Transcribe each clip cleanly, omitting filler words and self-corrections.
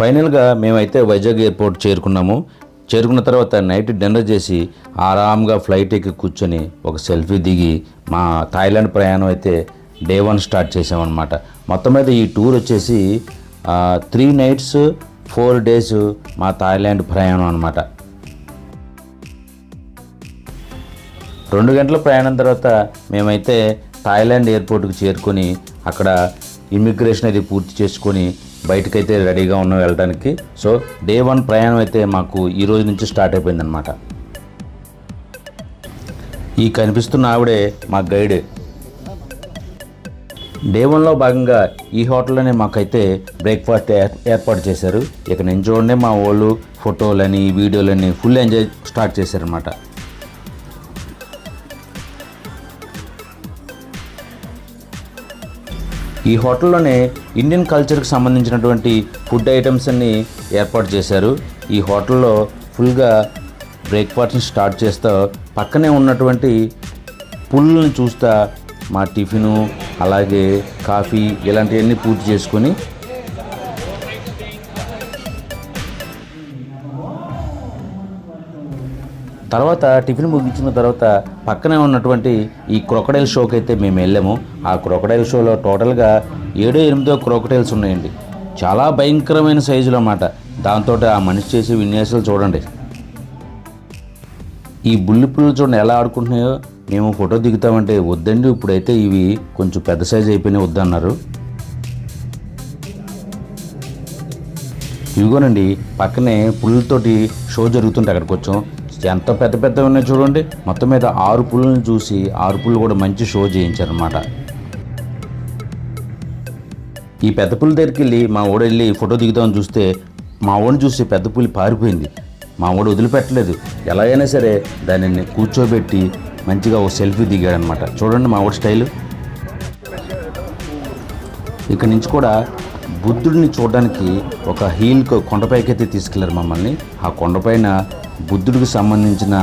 ఫైనల్గా మేమైతే వైజాగ్ ఎయిర్పోర్ట్ చేరుకున్న తర్వాత నైట్ డిన్నర్ చేసి ఆరాంగా ఫ్లైట్ ఎక్కి కూర్చొని ఒక సెల్ఫీ దిగి మా థాయిలాండ్ ప్రయాణం అయితే డే 1 స్టార్ట్ చేసామన్నమాట. మొత్తం మీద ఈ టూర్ వచ్చేసి 3 nights 4 days మా థాయిలాండ్ ప్రయాణం అనమాట. 2 గంటల ప్రయాణం తర్వాత మేమైతే థాయిలాండ్ ఎయిర్పోర్ట్కి చేరుకొని అక్కడ ఇమిగ్రేషన్ అది పూర్తి చేసుకొని బయటకైతే రెడీగా ఉన్నాం వెళ్ళడానికి. సో డే 1 ప్రయాణం అయితే మాకు ఈ రోజు నుంచి స్టార్ట్ అయిపోయిందనమాట. ఈ కనిపిస్తున్న ఆవిడే మా గైడ్. డే 1లో భాగంగా ఈ హోటల్లోనే మాకైతే బ్రేక్ఫాస్ట్ ఏర్పాటు చేశారు. ఇక నేను చూడండి మా వాళ్ళు ఫోటోలని వీడియోలని ఫుల్ ఎంజాయ్ స్టార్ట్ చేశారనమాట. ఈ హోటల్లోనే ఇండియన్ కల్చర్కి సంబంధించినటువంటి ఫుడ్ ఐటమ్స్ అన్ని ఏర్పాటు చేశారు. ఈ హోటల్లో ఫుల్గా బ్రేక్ఫాస్ట్ని స్టార్ట్ చేస్తూ పక్కనే ఉన్నటువంటి పుల్లని చూస్తా మా టిఫిను అలాగే కాఫీ ఇలాంటివన్నీ పూర్తి చేసుకొని తర్వాత టిఫిన్ ముగించిన తర్వాత పక్కనే ఉన్నటువంటి ఈ క్రొకడైల్ షోకి అయితే మేము వెళ్ళాము. ఆ క్రొకడైల్ షోలో టోటల్గా 7-8 క్రొకడైల్స్ ఉన్నాయండి. చాలా భయంకరమైన సైజులు అన్నమాట. దాంతో ఆ మనిషి చేసే విన్యాసాలు చూడండి. ఈ బుల్లి పుల్లు చూడండి ఎలా ఆడుకుంటున్నాయో. మేము ఫోటో దిగుతామంటే వద్దండి, ఇప్పుడైతే ఇవి కొంచెం పెద్ద సైజు అయిపోయినాయి వద్దన్నారు. ఇవిగోనండి పక్కనే పుల్లతోటి షో జరుగుతుంటే అక్కడికి వచ్చాం. ఎంత పెద్ద పెద్దవి ఉన్నాయి చూడండి. మొత్తం మీద 6 పుల్లను చూసి 6 పుల్లు కూడా మంచి షో చేయించారనమాట. ఈ పెద్ద పుల్ల దగ్గరికి వెళ్ళి మా ఓడు వెళ్ళి ఫోటో దిగుతామని చూస్తే మా ఓడిని చూసి పెద్ద పులి పారిపోయింది. మా ఓడు వదిలిపెట్టలేదు. ఎలా అయినా సరే దానిని కూర్చోబెట్టి మంచిగా ఒక సెల్ఫీ దిగాడనమాట. చూడండి మా ఓడి స్టైలు. ఇక్కడ నుంచి కూడా బుద్ధుడిని చూడడానికి ఒక కొండపైకి అయితే తీసుకెళ్లారు మమ్మల్ని. ఆ కొండపైన బుద్ధుడికి సంబంధించిన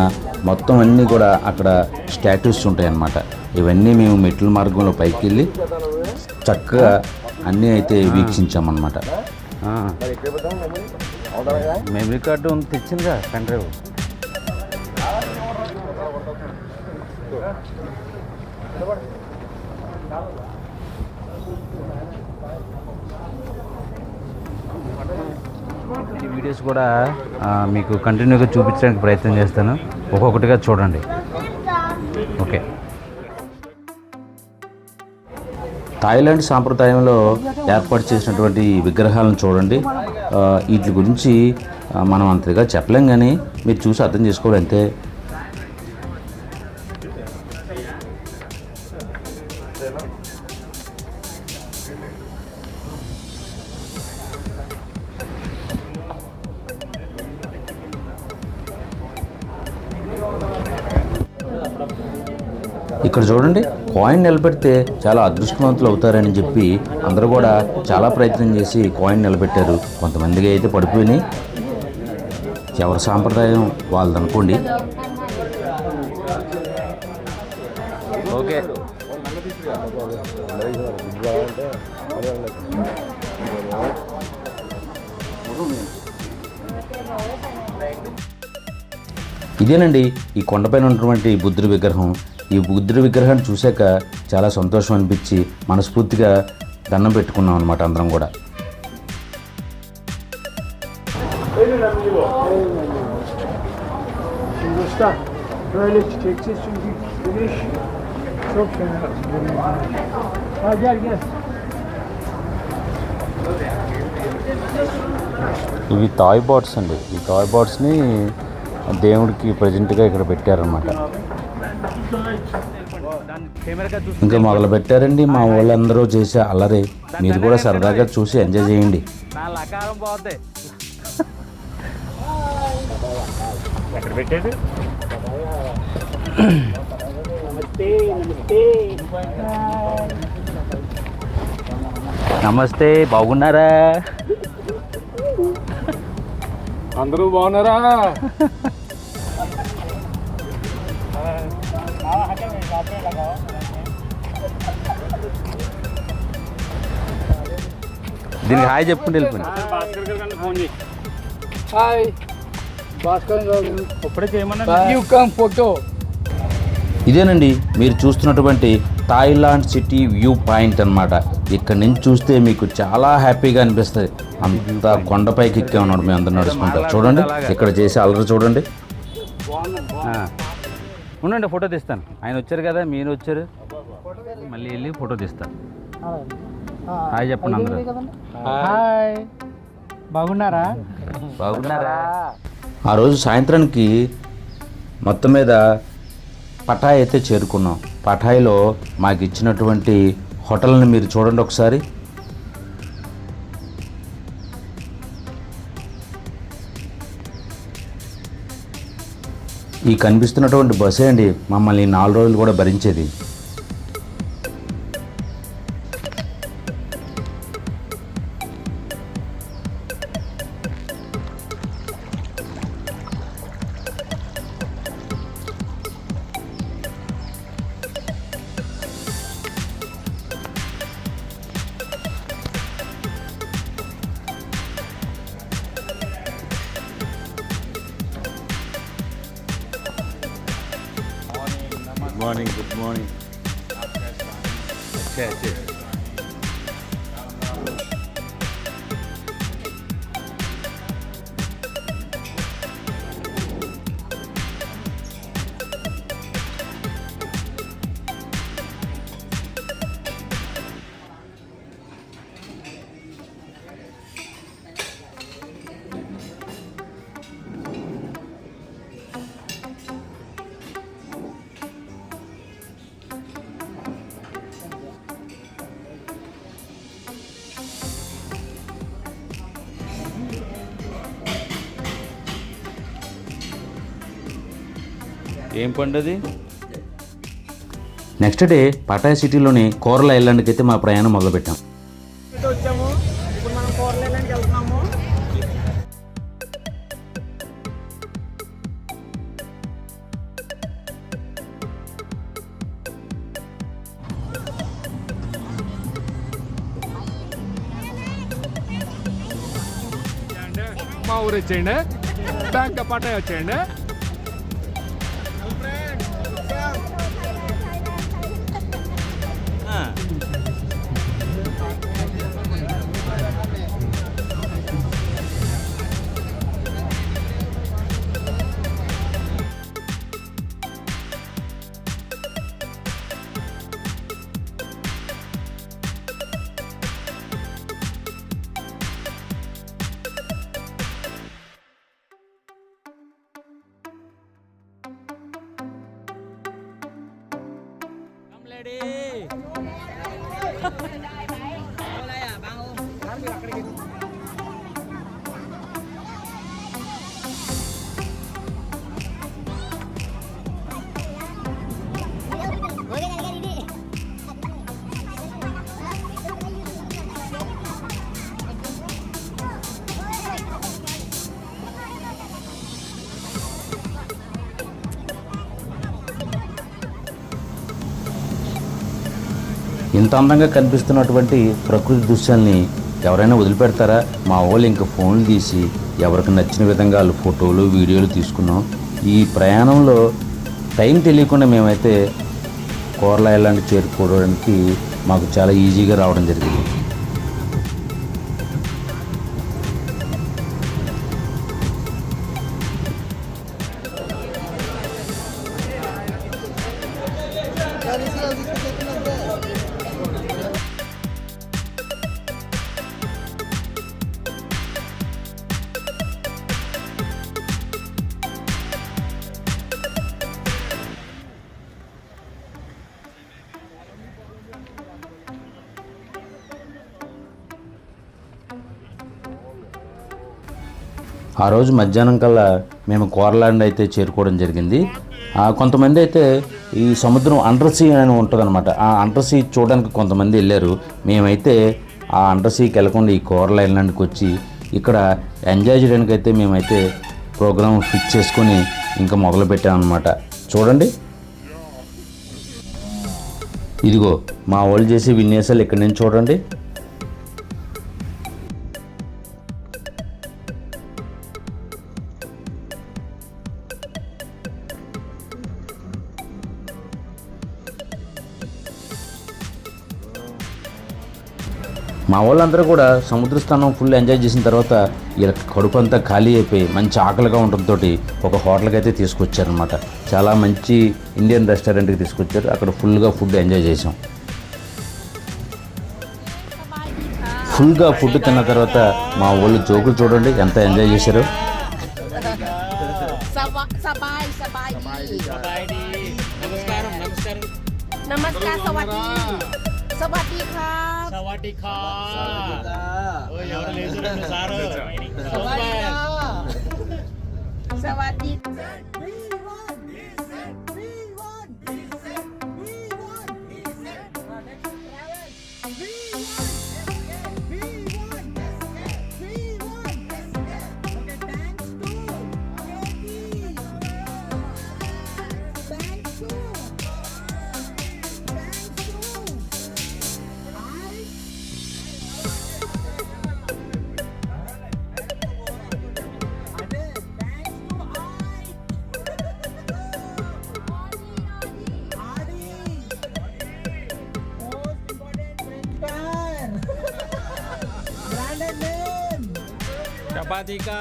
మొత్తం అన్నీ కూడా అక్కడ స్టాట్యూస్ ఉంటాయన్నమాట. ఇవన్నీ మేము మెట్ల మార్గంలో పైకి వెళ్ళి చక్కగా అన్నీ అయితే వీక్షించామన్నమాట. మెమరీ కార్డు తెచ్చిందిగా పెన్ డ్రైవ్. ఈ వీడియోస్ కూడా మీకు కంటిన్యూగా చూపించడానికి ప్రయత్నం చేస్తాను. ఒక్కొక్కటిగా చూడండి. ఓకే. థాయిలాండ్ సాంప్రదాయంలో ఏర్పాటు చేసినటువంటి విగ్రహాలను చూడండి. వీటి గురించి మనం అంతగా చెప్పలేం, కానీ మీరు చూసి అర్థం చేసుకోవాలి అంతే. ఇక్కడ చూడండి కాయిన్ నిలబెడితే చాలా అదృష్టవంతులు అవుతారని చెప్పి అందరూ కూడా చాలా ప్రయత్నం చేసి కాయిన్ నిలబెట్టారు. కొంతమందికి అయితే పడిపోయినాయి. ఎవరి సాంప్రదాయం వాళ్ళదనుకోండి. ఓకే. ఇదేనండి ఈ కొండపైన ఉన్నటువంటి బుద్ధుడి విగ్రహం. ఈ బుద్ధుడి విగ్రహాన్ని చూశాక చాలా సంతోషం అనిపించి మనస్ఫూర్తిగా దండం పెట్టుకున్నాం అనమాట అందరం కూడా. ఇవి టాయ్ బాట్స్ అండి. ఈ టాయ్ బాట్స్ని దేవుడికి ప్రజెంట్గా ఇక్కడ పెట్టారనమాట. ఇంకా మొదలు పెట్టారండి మా వాళ్ళందరూ చేసే అల్లరి. మీరు కూడా సరదాగా చూసి ఎంజాయ్ చేయండి. నమస్తే, బాగున్నారా? అందరూ బాగున్నారా? దీనికి హాయ్ చెప్పుకుంటూ వెళ్ళిపోయింది. భాస్కర్ గారు ఫోన్ చేయి. హాయ్ భాస్కర్ గారు, ఇప్పుడే చేయమన్నా. You come photo. ఇదేనండి మీరు చూస్తున్నటువంటి థాయిలాండ్ సిటీ వ్యూ పాయింట్ అన్నమాట. ఇక్కడ నుంచి చూస్తే మీకు చాలా హ్యాపీగా అనిపిస్తుంది. అంత కొండపైకి ఎక్కే ఉన్నాడు మేము అందరు నడుచుకుంటాం. చూడండి ఇక్కడ చేసే అల్లరి చూడండి. ఉండండి ఫోటో తీస్తాను. ఆయన వచ్చారు కదా, మీరు వచ్చారు, మళ్ళీ వెళ్ళి ఫోటో తీస్తాను. హాయ్ చెప్పండి అందరూ. హాయ్, బాగున్నారా? బాగున్నారా? ఆ రోజు సాయంత్రానికి మొత్తం మీద పటాయ్ అయితే చేరుకున్నాం. పటాయ్లో మాకు ఇచ్చినటువంటి హోటల్ని మీరు చూడండి ఒకసారి. ఈ కనిపిస్తున్నటువంటి బస్సే అండి మమ్మల్ని 4 రోజులు కూడా భరించేది. Morning, good morning. ఏం పండుది? నెక్స్ట్ డే పటాయ్ సిటీలోని కోరల ఐలాండ్కి అయితే మా ప్రయాణం మొదలుపెట్టాం. వచ్చాము, ఇప్పుడు మనం కోరలేలాంటికి వెళ్తున్నాము. మా ఊరు వచ్చేయండి, బ్యాంక్ పటాయ్ వచ్చేయండి. ఇంత అందంగా కనిపిస్తున్నటువంటి ప్రకృతి దృశ్యాల్ని ఎవరైనా వదిలిపెడతారా? మా వాళ్ళు ఇంకా ఫోన్లు తీసి ఎవరికి నచ్చిన విధంగా వాళ్ళు ఫోటోలు వీడియోలు తీసుకున్నాం. ఈ ప్రయాణంలో టైం తెలియకుండా మేమైతే కోరల ఐలాండ్ చేరుకోవడానికి మాకు చాలా ఈజీగా రావడం జరిగింది. ఆ రోజు మధ్యాహ్నం కల్లా మేము కోరలాండ్ అయితే చేరుకోవడం జరిగింది. కొంతమంది అయితే ఈ సముద్రం అండర్ సీ అని ఉంటుందన్నమాట. ఆ అండర్ సీ చూడడానికి కొంతమంది వెళ్ళారు. మేమైతే ఆ అండర్ సీకి వెళ్ళకుండా ఈ కోరల ఐలాండ్కి వచ్చి ఇక్కడ ఎంజాయ్ చేయడానికి అయితే మేమైతే ప్రోగ్రామ్ ఫిక్స్ చేసుకొని ఇంకా మొదలు పెట్టామన్నమాట. చూడండి, ఇదిగో మా వాళ్ళు చేసే విన్యాసాలు ఇక్కడి నుంచి చూడండి. మా వాళ్ళందరూ కూడా సముద్ర స్నానం ఫుల్ ఎంజాయ్ చేసిన తర్వాత ఇలా కడుపు అంతా ఖాళీ అయిపోయి మంచి ఆకలిగా ఉండటంతో ఒక హోటల్కి అయితే తీసుకొచ్చారనమాట. చాలా మంచి ఇండియన్ రెస్టారెంట్కి తీసుకొచ్చారు. అక్కడ ఫుల్గా ఫుడ్ ఎంజాయ్ చేసాం. ఫుల్గా ఫుడ్ తిన్న తర్వాత మా వాళ్ళు జోకులు చూడండి ఎంత ఎంజాయ్ చేశారు. నమస్కారం సవాటి సవాటిครับ สวัสดีค่ะเอ้ยఎవరు లేచురండి సారు สวัสดี చపాతీకా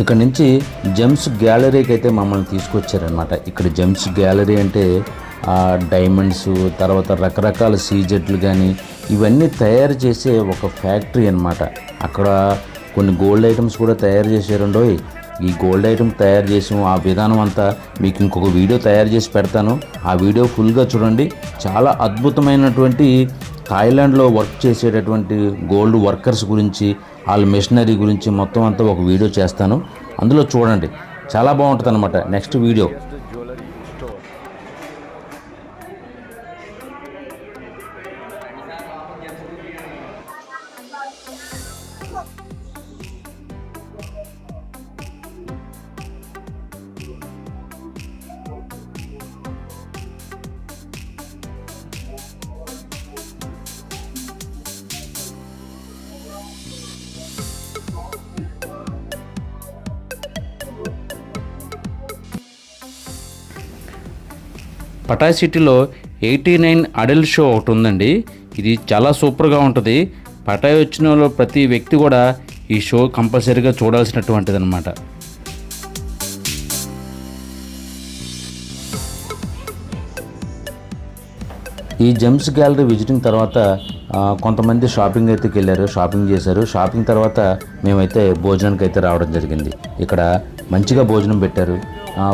ఇక్కడ నుంచి జెమ్స్ గ్యాలరీకి అయితే మమ్మల్ని తీసుకొచ్చారనమాట. ఇక్కడ జెమ్స్ గ్యాలరీ అంటే డైమండ్స్, తర్వాత రకరకాల సీజెట్లు కానీ ఇవన్నీ తయారు చేసే ఒక ఫ్యాక్టరీ అనమాట. అక్కడ కొన్ని గోల్డ్ ఐటమ్స్ కూడా తయారు చేశారండోయ్. ఈ గోల్డ్ ఐటమ్ తయారు చేసాం ఆ విధానం అంతా మీకు ఇంకొక వీడియో తయారు చేసి పెడతాను. ఆ వీడియో ఫుల్గా చూడండి. చాలా అద్భుతమైనటువంటి థాయిలాండ్లో వర్క్ చేసేటటువంటి గోల్డ్ వర్కర్స్ గురించి, వాళ్ళ మెషినరీ గురించి మొత్తం అంతా ఒక వీడియో చేస్తాను. అందులో చూడండి, చాలా బాగుంటుంది అనమాట నెక్స్ట్ వీడియో. పటాయ్ సిటీలో 89 అడల్ట్ షో ఒకటి ఉందండి. ఇది చాలా సూపర్గా ఉంటుంది. పటాయ్ వచ్చిన వాళ్ళు ప్రతి వ్యక్తి కూడా ఈ షో కంపల్సరీగా చూడాల్సినటువంటిది అనమాట. ఈ జెమ్స్ గ్యాలరీ విజిటింగ్ తర్వాత కొంతమంది షాపింగ్ అయితే వెళ్ళారు, షాపింగ్ చేశారు. షాపింగ్ తర్వాత మేమైతే భోజనానికి అయితే రావడం జరిగింది. ఇక్కడ మంచిగా భోజనం పెట్టారు.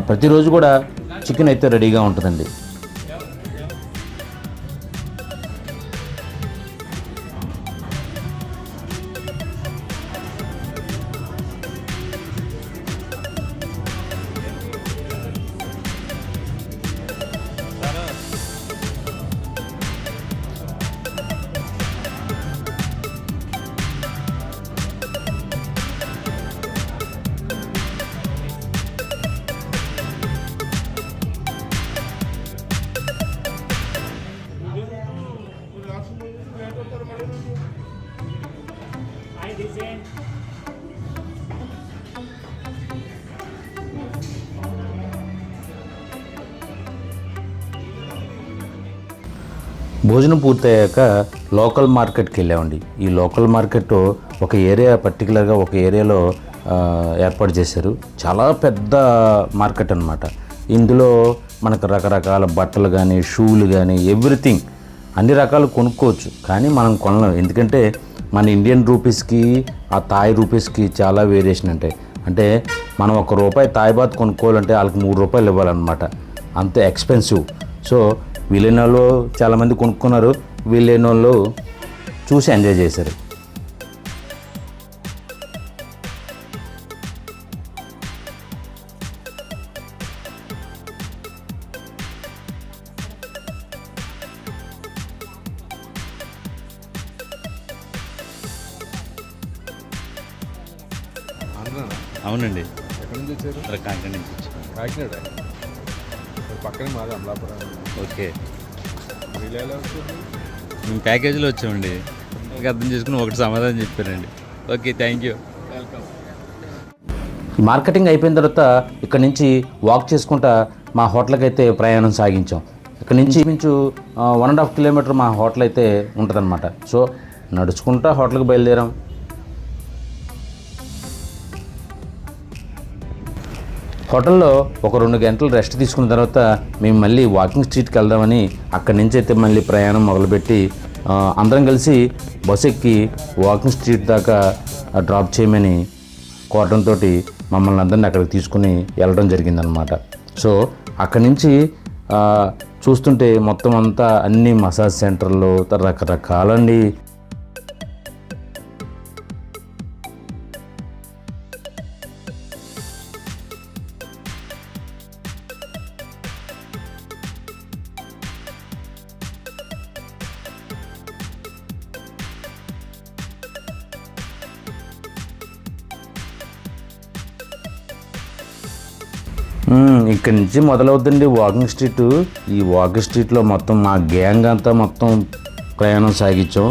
ప్రతిరోజు కూడా చికెన్ అయితే రెడీగా ఉంటుందండి. భోజనం పూర్తయ్యాక లోకల్ మార్కెట్కి వెళ్ళామండి. ఈ లోకల్ మార్కెట్ ఒక ఏరియా, పర్టికులర్గా ఒక ఏరియాలో ఏర్పాటు చేశారు. చాలా పెద్ద మార్కెట్ అన్నమాట. ఇందులో మనకు రకరకాల బట్టలు కానీ, షూలు కానీ, ఎవ్రీథింగ్ అన్ని రకాలు కొనుక్కోవచ్చు. కానీ మనం కొనలేం, ఎందుకంటే మన ఇండియన్ రూపీస్కి ఆ థాయ్ రూపీస్కి చాలా వేరియేషన్ ఉంటాయి. అంటే మనం ₹1 థాయ్ బాత్ కొనుక్కోవాలంటే వాళ్ళకి ₹3 ఇవ్వాలన్నమాట. అంత ఎక్స్పెన్సివ్. సో వీలైన వాళ్ళు చాలామంది కొనుక్కున్నారు, వీలైన వాళ్ళు చూసి ఎంజాయ్ చేశారు. అవునండి. ఎక్కడి నుంచి వచ్చారు? కాకినాడ నుంచి వచ్చారు. కాకినాడ పక్కనే మాది అమలాపురం. ఓకే, మీరు ఎలా వచ్చారు? మేము ప్యాకేజీలో వచ్చామండి. అర్థం చేసుకుని ఒకటి సమాధానం చెప్పారండి. Okay, thank you. Welcome. Marketing అయిపోయిన తర్వాత ఇక్కడ నుంచి వాక్ చేసుకుంటా మా హోటల్కి అయితే ప్రయాణం సాగించాం. ఇక్కడ నుంచి మించు 1.5 కిలోమీటర్ మా హోటల్ అయితే ఉంటుందన్నమాట. సో నడుచుకుంటా హోటల్కి బయలుదేరాం. హోటల్లో ఒక 2 గంటలు రెస్ట్ తీసుకున్న తర్వాత మేము మళ్ళీ వాకింగ్ స్ట్రీట్కి వెళ్దామని అక్కడి నుంచి అయితే మళ్ళీ ప్రయాణం మొదలుపెట్టి అందరం కలిసి బస్ ఎక్కి వాకింగ్ స్ట్రీట్ దాకా డ్రాప్ చేయమని కోరడంతో మమ్మల్ని అందరినీ అక్కడికి తీసుకుని వెళ్ళడం జరిగిందనమాట. సో అక్కడి నుంచి చూస్తుంటే మొత్తం అంతా అన్ని మసాజ్ సెంటర్లు రకరకాలండి. ఇక్కడి నుంచి మొదలవుతుందండి వాకింగ్ స్ట్రీట్. ఈ వాకింగ్ స్ట్రీట్లో మొత్తం మా గ్యాంగ్ అంతా మొత్తం ప్రయాణం సాగించాం.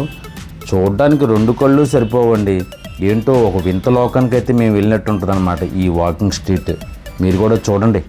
చూడడానికి 2 కళ్ళు సరిపోవండి. ఏంటో ఒక వింత లోకానికి అయితే మేము వెళ్ళినట్టు ఉంటుంది అన్నమాట ఈ వాకింగ్ స్ట్రీట్. మీరు కూడా చూడండి.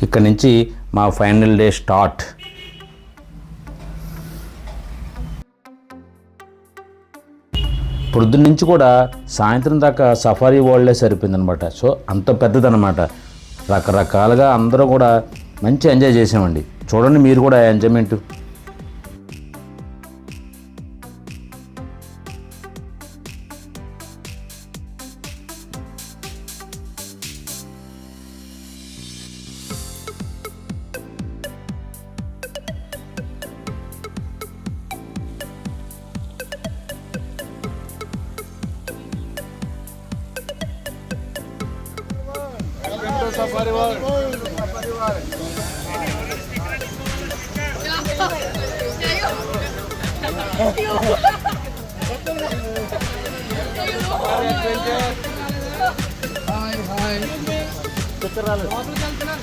ఇక్కడ నుంచి మా ఫైనల్ డే స్టార్ట్. పొద్దున్న నుంచి కూడా సాయంత్రం దాకా సఫారీ వరల్డే సరిపోయిందనమాట. సో అంత పెద్దదనమాట. రకరకాలుగా అందరూ కూడా మంచి ఎంజాయ్ చేసామండి. చూడండి మీరు కూడా ఎంజాయ్మెంట్.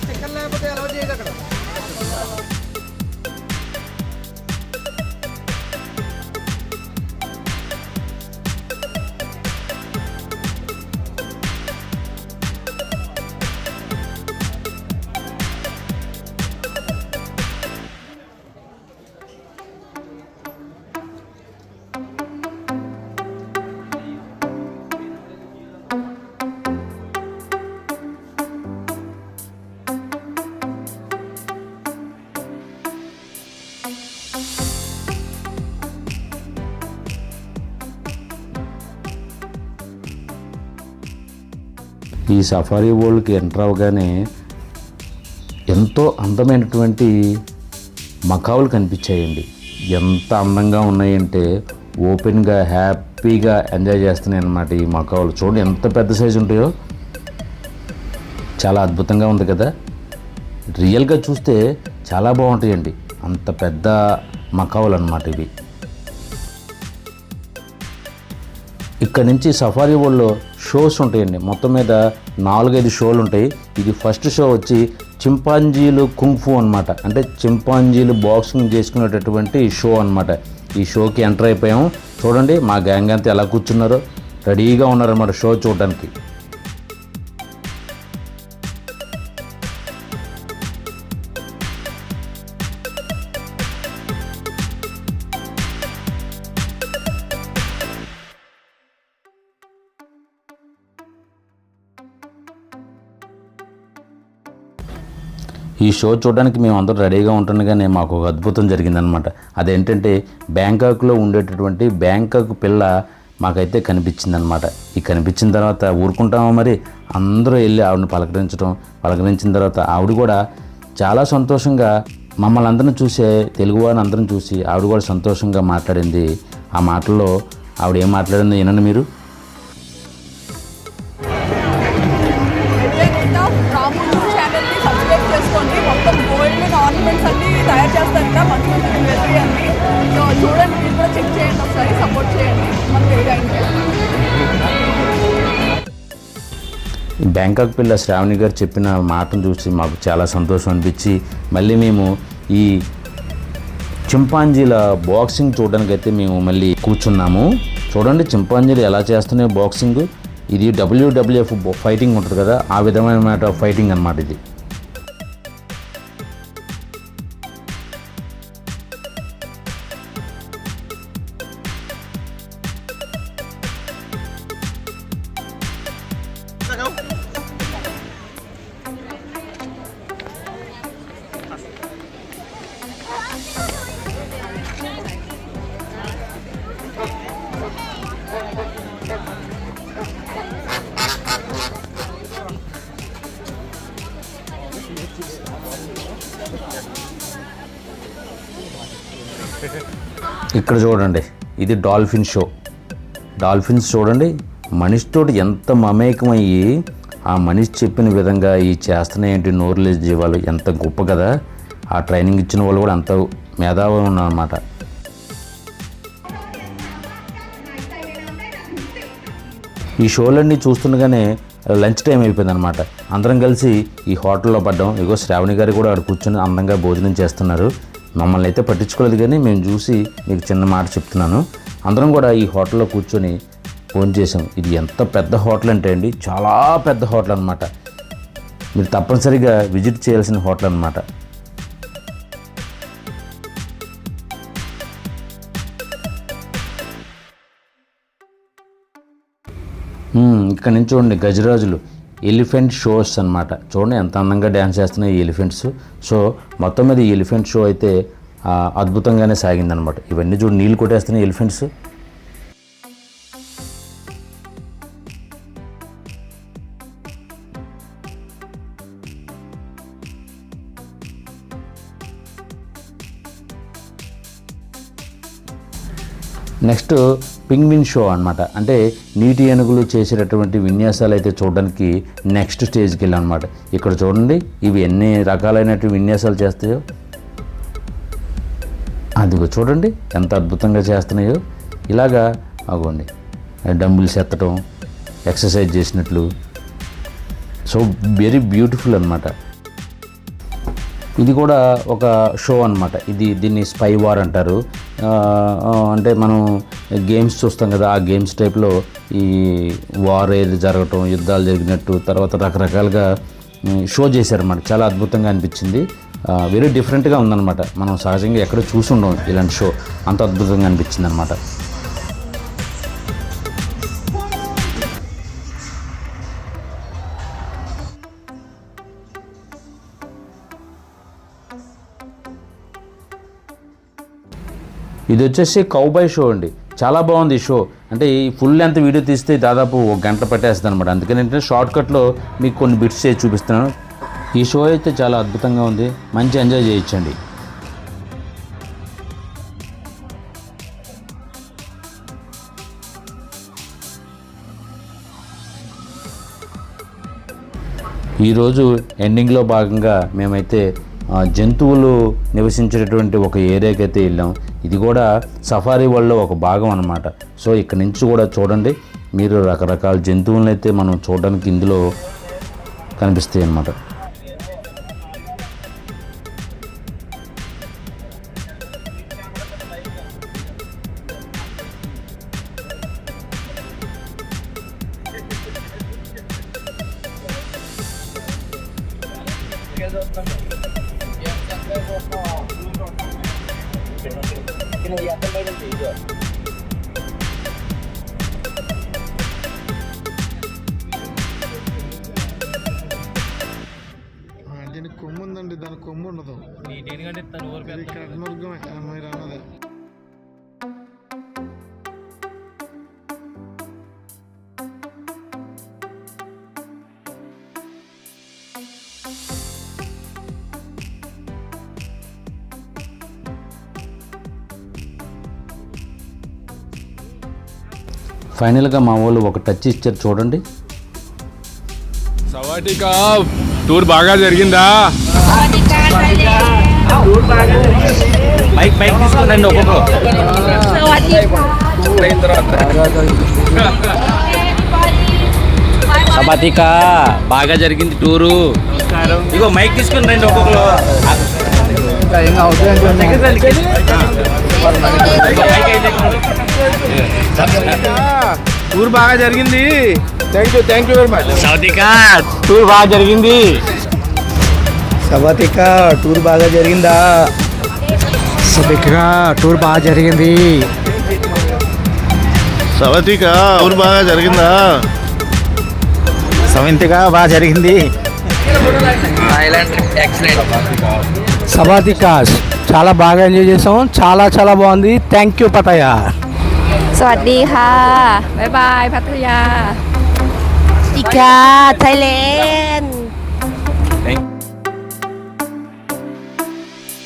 స్టిక్కర్ లేకపోతే ఎలా చేయదు అక్కడ. ఈ సఫారీ వరల్డ్కి ఎంటర్ అవగానే ఎంతో అందమైనటువంటి మకావులు కనిపించాయండి. ఎంత అందంగా ఉన్నాయంటే ఓపెన్గా హ్యాపీగా ఎంజాయ్ చేస్తున్నాయి అన్నమాట ఈ మకావులు. చూడండి ఎంత పెద్ద సైజు ఉంటాయో. చాలా అద్భుతంగా ఉంది కదా. రియల్గా చూస్తే చాలా బాగుంటాయండి. అంత పెద్ద మకావులు అన్నమాట ఇవి. ఇక్కడ నుంచి సఫారీ వరల్డ్లో షోస్ ఉంటాయండి. మొత్తం మీద 4-5 షోలు ఉంటాయి. ఇది ఫస్ట్ షో వచ్చి చింపాంజీలు కుంగ్ఫు అనమాట. అంటే చింపాంజీలు బాక్సింగ్ చేసుకునేటటువంటి షో అనమాట. ఈ షోకి ఎంటర్ అయిపోయాము. చూడండి మా గ్యాంగ్ అంతా ఎలా కూర్చున్నారో రెడీగా ఉన్నారన్నమాట షో చూడడానికి. ఈ షో చూడడానికి మేము అందరూ రెడీగా ఉంటుండగానే మాకు ఒక అద్భుతం జరిగిందనమాట. అదేంటంటే బ్యాంకాక్లో ఉండేటటువంటి బ్యాంకాక్ పిల్ల మాకైతే కనిపించిందనమాట. ఈ కనిపించిన తర్వాత ఊరుకుంటామో మరి, అందరూ వెళ్ళి ఆవిడని పలకరించిన తర్వాత ఆవిడ కూడా చాలా సంతోషంగా మమ్మల్ని అందరిని చూసే, తెలుగు వారిని అందరం చూసి ఆవిడ కూడా సంతోషంగా మాట్లాడింది. ఆ మాటల్లో ఆవిడ ఏం మాట్లాడిందో వినండి మీరు. రాముడు ఛానల్ని సబ్స్క్రైబ్ చేసుకోండి. మొత్తం గోల్డ్ ఆర్నమెంట్స్ అన్ని తయారు చేస్తారంట, మంచి మంచి జ్యువెలరీ అన్ని. సో చూడండి, మీరు కూడా చెక్ చేయండి, ఒకసారి సపోర్ట్ చేయండి మన తెలుగు అయితే. బ్యాంకాక్ పిల్ల శ్రావణి గారు చెప్పిన మాటను చూసి మాకు చాలా సంతోషం అనిపించి మళ్ళీ మేము ఈ చింపాంజీల బాక్సింగ్ చూడడానికి అయితే మేము మళ్ళీ కూర్చున్నాము. చూడండి చింపాంజీలు ఎలా చేస్తున్నాయో బాక్సింగ్. ఇది WWF ఫైటింగ్ ఉంటుంది కదా, ఆ విధమైన ఫైటింగ్ అన్నమాట ఇది. ఇక్కడ చూడండి, ఇది డాల్ఫిన్ షో. డాల్ఫిన్స్ చూడండి, మనిషితోటి ఎంత మమేకమయ్యి ఆ మనిషి చెప్పిన విధంగా ఈ చేస్తున్నాయేంటి నోరులేని జీవాలు, ఎంత గొప్ప కదా. ఆ ట్రైనింగ్ ఇచ్చిన వాళ్ళు కూడా అంత మేధావి ఉన్నారన్నమాట. ఈ షోలన్నీ చూస్తుండగానే లంచ్ టైం అయిపోయిందనమాట. అందరం కలిసి ఈ హోటల్లో పడ్డాం. ఇగో శ్రావణి గారు కూడా అక్కడ కూర్చొని అందంగా భోజనం చేస్తున్నారు. మమ్మల్ని అయితే పట్టించుకోలేదు, కానీ మేము చూసి మీకు చిన్న మాట చెప్తున్నాను. అందరం కూడా ఈ హోటల్లో కూర్చొని ఫోన్ చేసాం. ఇది ఎంత పెద్ద హోటల్ అంటే అండి, చాలా పెద్ద హోటల్ అనమాట. మీరు తప్పనిసరిగా విజిట్ చేయాల్సిన హోటల్ అనమాట. ఇక్కడ నుంచి చూడండి, గజరాజులు ఎలిఫెంట్ షోస్ అన్నమాట. చూడండి ఎంత అందంగా డ్యాన్స్ చేస్తున్నాయి ఈ ఎలిఫెంట్స్. సో మొత్తం మీద ఈ ఎలిఫెంట్ షో అయితే అద్భుతంగానే సాగిందనమాట. ఇవన్నీ చూడు, నీళ్ళు కొట్టేస్తున్నాయి ఎలిఫెంట్స్. నెక్స్ట్ పింగ్విన్ షో అనమాట. అంటే నీటి ఏనుగులు చేసేటటువంటి విన్యాసాలు అయితే చూడడానికి నెక్స్ట్ స్టేజ్కి వెళ్ళాం అనమాట. ఇక్కడ చూడండి, ఇవి ఎన్ని రకాలైనటువంటి విన్యాసాలు చేస్తాయో. అదిగో చూడండి ఎంత అద్భుతంగా చేస్తున్నాయో. ఇలాగా అగోండి, డంబుల్స్ ఎత్తడం, ఎక్సర్సైజ్ చేసినట్లు. సో వెరీ బ్యూటిఫుల్ అనమాట. ఇది కూడా ఒక షో అనమాట. దీన్ని స్పై వార్ అంటారు. అంటే మనం గేమ్స్ చూస్తాం కదా, ఆ గేమ్స్ టైప్లో ఈ వార్ ఏది జరగటం, యుద్ధాలు జరిగినట్టు, తర్వాత రకరకాలుగా షో చేశారన్నమాట. చాలా అద్భుతంగా అనిపించింది. వెరీ డిఫరెంట్గా ఉందన్నమాట. మనం సహజంగా ఎక్కడో చూసి ఉండం ఇలాంటి షో, అంత అద్భుతంగా అనిపించింది అనమాట. ఇది వచ్చేసి కౌబాయ్ షో అండి. చాలా బాగుంది ఈ షో. అంటే ఈ ఫుల్ లెంత్ వీడియో తీస్తే దాదాపు 1 గంట పట్టేస్తుంది అనమాట. అందుకని ఏంటంటే షార్ట్కట్లో మీకు కొన్ని బిట్స్ చేసి చూపిస్తున్నాను. ఈ షో అయితే చాలా అద్భుతంగా ఉంది, మంచి ఎంజాయ్ చేయొచ్చండి. ఈరోజు ఎండింగ్లో భాగంగా మేమైతే జంతువులు నివసించేటటువంటి ఒక ఏరియాకి అయితే వెళ్ళాం. ఇది కూడా సఫారీ వరల్డ్లో ఒక భాగం అన్నమాట. సో ఇక్కడ నుంచి కూడా చూడండి మీరు, రకరకాల జంతువులను అయితే మనం చూడడానికి ఇందులో కనిపిస్తాయి అన్నమాట. దీన్ని కొమ్ము ఉందండి, దానికి కొమ్ము ఉండదు. ఇది కర్మర్గమే మీరు అన్నది. ఫైనల్గా మా వాళ్ళు ఒక టచ్ ఇచ్చారు చూడండి. సవాటికా టూర్ బాగా జరిగిందా? మైక్ తీసుకున్నాండి ఒక్కొక్కరు. సబాతికా బాగా జరిగింది టూరు. ఇగో మైక్ తీసుకుని రండి ఒక్కొక్కరు. టూర్ బాగా జరిగింది. Thank you very much. సౌతికా టూర్ బాగా జరిగింది. సబాతికా టూర్ బాగా జరిగిందా? సబాతికా టూర్ బాగా జరిగింది. సవతిక ఊరు బాగా జరిగిందా? సవంతిగా బాగా జరిగింది. సబాతికా చాలా బాగా ఎంజాయ్ చేసాం. చాలా చాలా బాగుంది. Thank you పతయ్య. สวัสดีค่ะ บ๊ายบายพัทยา อีกาไทยแลนด์